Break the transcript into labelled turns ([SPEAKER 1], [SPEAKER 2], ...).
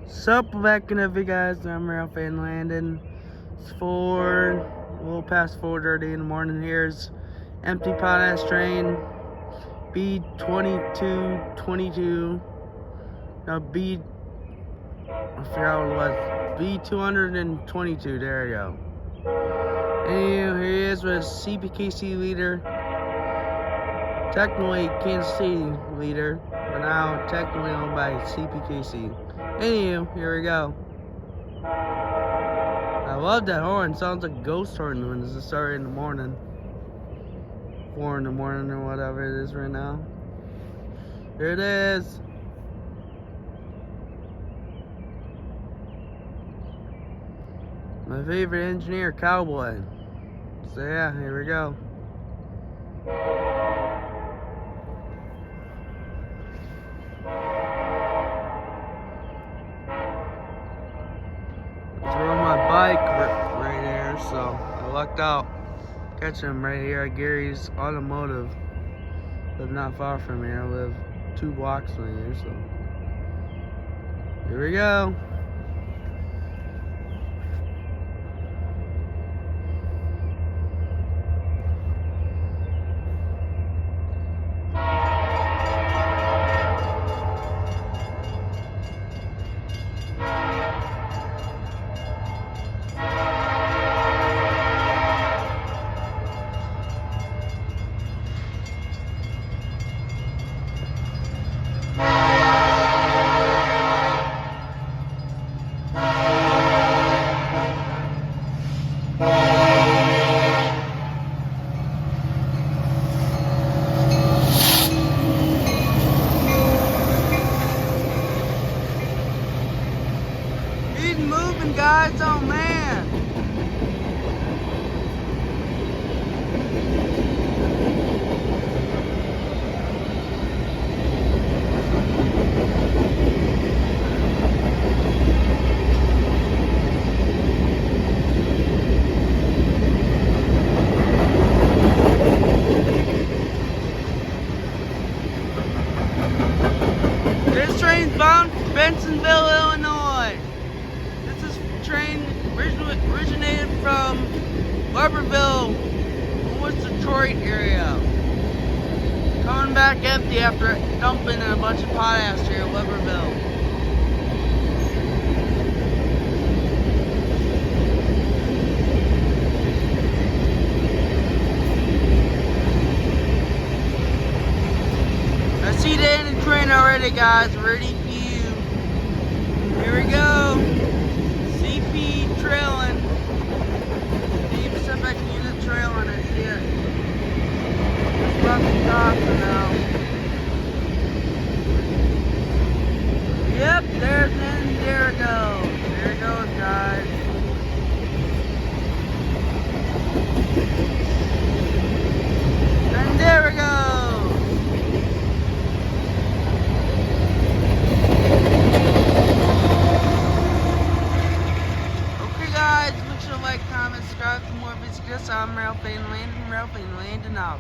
[SPEAKER 1] Sup, back in you guys. I'm Ralph Van Landen. It's a little past 4:30 in the morning. Here's empty potash train B222. No, I forgot what it was. B222. There you go. And here he is with CPKC leader. Technically Kansas City leader, but now technically owned by CPKC. Anywho, here we go. I love that horn. Sounds like a ghost horn when it's started in the morning. 4 in the morning or whatever it is right now. Here it is. My favorite engineer, Cowboy. So yeah, here we go. On my bike right there, so I lucked out catching him right here at Gary's Automotive. Live not far from here. I live 2 blocks from here, so here we go. He's moving, guys. Oh man. This train's bound for Bensenville, Illinois. This train originated from Weberville, West Detroit area. Coming back empty after dumping a bunch of potash here at Weberville. I see the end of the train already, guys. Ready for you. Here we go. CP trailing. Deep Pacific unit trailing. I see it. Just about to stop for now. Yep, there's an end. There it goes. There it goes, guys. And there we go. Like, comment, subscribe for more videos. I'm Ralph Van Landen, out.